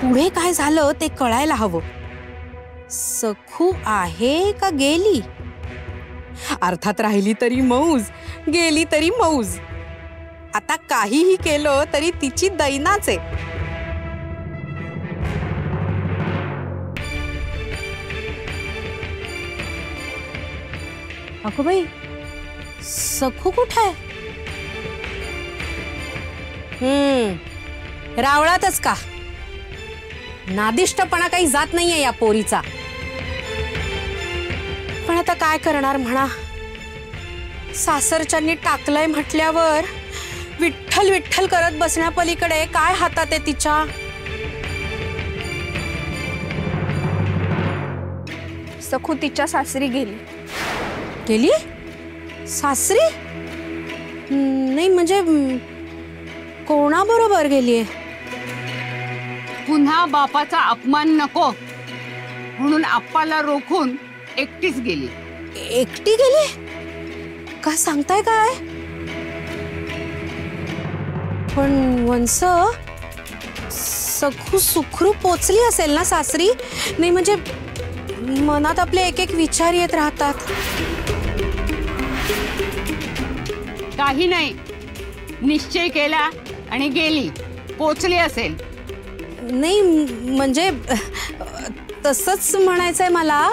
पुढे काय झालं ते कळायला हवं. सखू आहे का गेली? अर्थात राहिली तरी मौज, गेली तरी मौज. आता काहीही केलं तरी तिची दैनाच आहे. अगं बाई, सखू कुठे आहे? रावळातच का? नादिष्टपणा काही जात नाहीये या पोरीचा. पण आता काय करणार म्हणा. सासरच्यांनी टाकलंय म्हटल्यावर विठ्ठल विठ्ठल करत बसण्यापलीकडे काय हातात आहे तिच्या. सखू तिच्या सासरी गेली. गेली? सासरी? नाही म्हणजे कोणाबरोबर गेलीये? पुन्हा बापाचा अपमान नको म्हणून आप्पाला रोखून एकटीच गेली. एकटी गेली? काय सांगताय काय? पण वंस, सखू सुखरूप पोचली असेल ना सासरी? नाही म्हणजे मनात आपले एक एक विचार येत राहतात. काही नाही, निश्चय केला आणि गेली, पोचली असेल. नाही म्हणजे तसंच म्हणायचंय मला.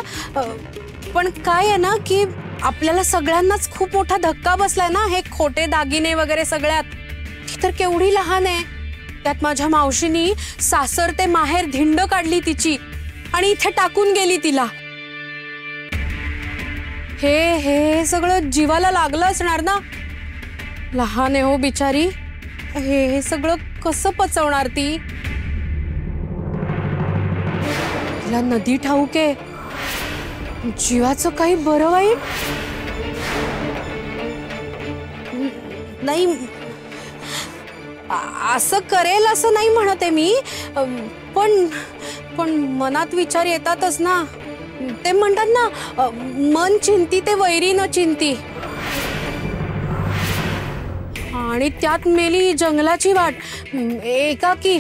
पण काय आहे ना की आपल्याला सगळ्यांनाच खूप मोठा धक्का बसलाय ना हे खोटे दागिने वगैरे सगळ्यात. ती तर केवढी लहान आहे. त्यात माझ्या मावशीनी सासर ते माहेर धिंड काढली तिची आणि इथे टाकून गेली तिला. हे सगळं जीवाला लागलं असणार ना. लहान आहे हो बिचारी. हे सगळं कसं पचवणार ती? तिला नदी ठाऊक आहे. जीवाचं काही बरं वाईट नाही. असं करेल असं नाही म्हणते मी. पण मनात विचार येतातच ना. ते म्हणतात ना, मन चिंती ते वैरी न चिंती. आणि त्यात मेली जंगलाची वाट, एकाकी.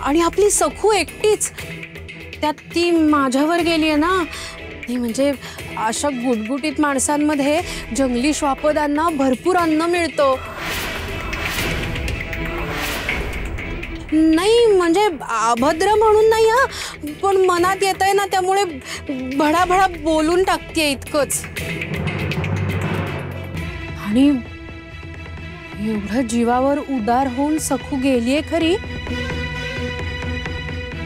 आणि आपली सखू एकटीच. त्यात ती माझ्यावर गेली आहे ना. ती म्हणजे अशा गुटगुटीत माणसांमध्ये जंगली श्वापदांना भरपूर अन्न मिळतं. नाही म्हणजे अभद्र म्हणून नाही हा, पण मनात येतंय ना त्यामुळे भडाभडा बोलून टाकते इतकंच. आणि एवढं जीवावर उदार होऊन सखू गेलीये खरी,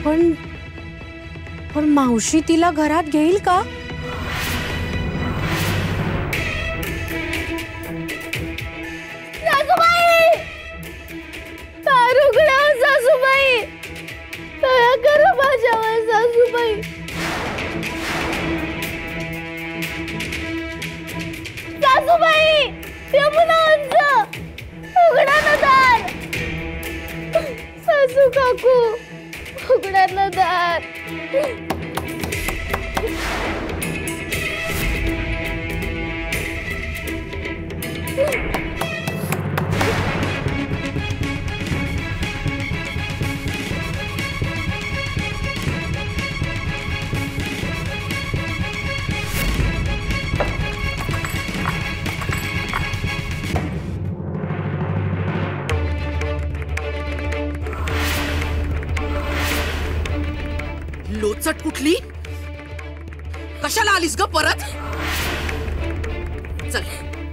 पण मावशी तिला घरात घेईल का? सासूबाई, दार उघडा सासूबाई. दया करा माझ्यावर सासूबाई. सासूबाई, यमुना अंज, उघडा ना दार. सासू काकू, उघडा ना दार. लोचट कुठली? कशाला आलीस ग परत? चल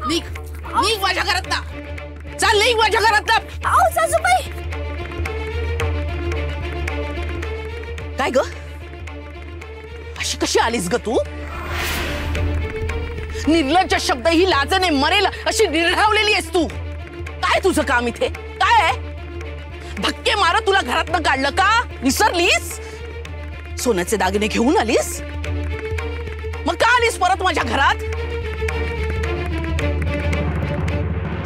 निघ, निघ माझ्या घरात ना. चल निघ माझ्या घरात ना. आओ सासूबाई. काय ग, अशी कशी आलीस ग तू? निर्लज्ज शब्द ही लाजने मरेल अशी निर्ढावलेली आहेस तू. काय तुझं काम इथे? काय धक्के मारत तुला घरातनं काढलं का? विसरलीस? सोन्याचे दागिने घेऊन आलीस? मग का आलीस परत माझ्या घरात?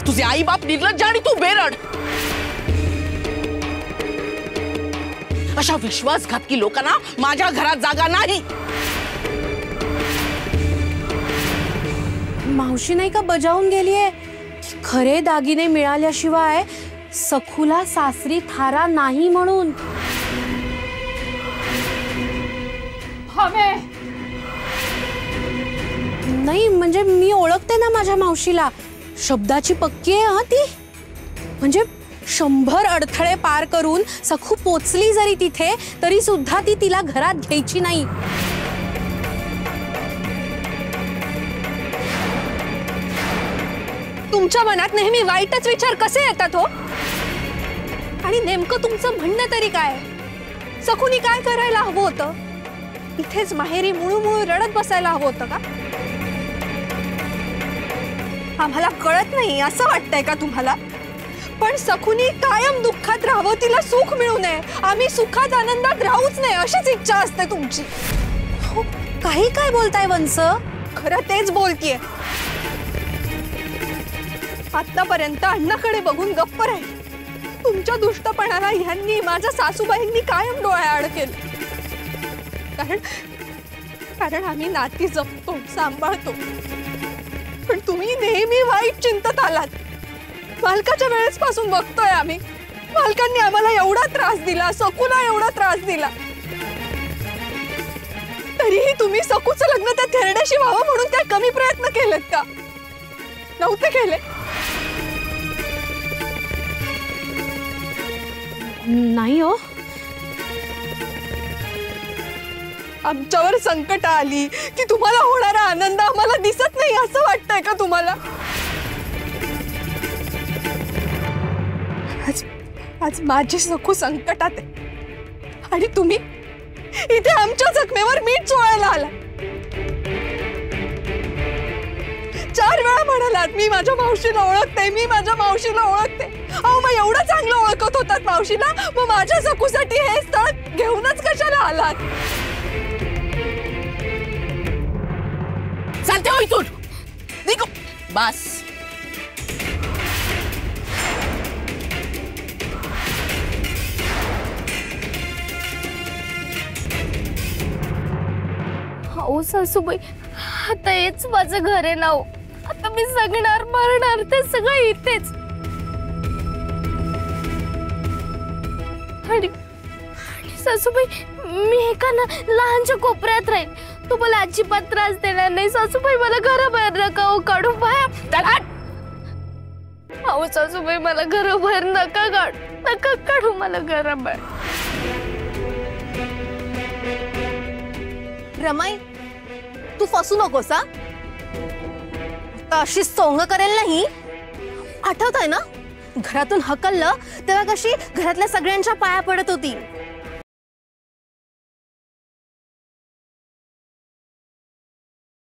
तुझे आई बाप निर्लज्ज आणि तू बेरड. अशा विश्वासघातकी लोकांना माझ्या घरात जागा नाही. मावशी नाही का बजावून गेलीये, खरे दागिने मिळाल्याशिवाय सखूला सासरी थारा नाही म्हणून. हवे. नाही म्हणजे मी ओळखते ना माझ्या मावशीला, शब्दाची पक्की आहे हा ती. म्हणजे 100 अडथळे पार करून सखू पोचली जरी तिथे तरी सुद्धा ती तिला घरात घ्यायची नाही. तुमच्या मनात नेहमी वाईटच विचार कसे येतात हो? आणि नेमकं तुमचं म्हणणं तरी काय? सखूनी काय करायला हवं होतं? इथेच माहेरी मुळू रडत बसायला हवं होतं का? आम्हाला कळत नाही असं वाटतंय का तुम्हाला? पण सखूनी कायम दुःखात राहावं, तिला सुख मिळू नये, आम्ही सुखात आनंदात राहूच नये अशीच इच्छा असते तुमची. हो, काही काय बोलताय वंस? खरं तेच बोलतीये. आतापर्यंत अण्णाकडे बघून गप्प राहील. तुमच्या दुष्टपणाला ह्यांनी, माझ्या सासूबाईंनी कायम डोळ्याआड केलं. कारण आम्ही नाती जपतो, सांभाळतो. पण तुम्ही नेहमी वाईट चिंतत आलात. मालकाच्या वेळेस पासून बघतोय आम्ही. मालकांनी आम्हाला एवढा त्रास दिला, सकूला एवढा त्रास दिला, तरीही तुम्ही सकूचं लग्न त्या थेरड्याशी व्हावं म्हणून काय कमी प्रयत्न केलेत का? नव्हते केले. नाही हो. आमच्यावर संकट आली की तुम्हाला होणारा आनंद आम्हाला दिसत नाही असं वाटतंय का तुम्हाला? आज माझी सखू संकटात आहे आणि तुम्ही इथे आमच्या जखमेवर मीठ चोळायला आला. 4 वेळा म्हणालात मी माझ्या मावशीला ओळखते, मी माझ्या मावशीला ओळखते. अहो मग एवढं चांगलं ओळखत होतात मावशीला, मग माझ्या सखूसाठी हे स्थळ घेऊनच कशाला आलात? चालते हो इथून, निघो. बस. हो सासूबाई, आता हेच माझं घर आहे ना. आता मी जगणार मरणार ते सगळं इथेच. आणि सासूबाई, मी एका ना लहानच्या कोपऱ्यात राहील. तुम्हाला अजिबात त्रास देणार नाही सासूबाई. मला घराबाहेर नका हो काढू. बाहेर अहो सासूबाई, मला घराबाहेर नका काढू मला घराबाहेर. रमाई, तू फसू नकोस हा. अशी सोंग करेल नाही. आठवत आहे ना, घरातून हकललं तेव्हा कशी घरातल्या सगळ्यांच्या पाया पडत होती.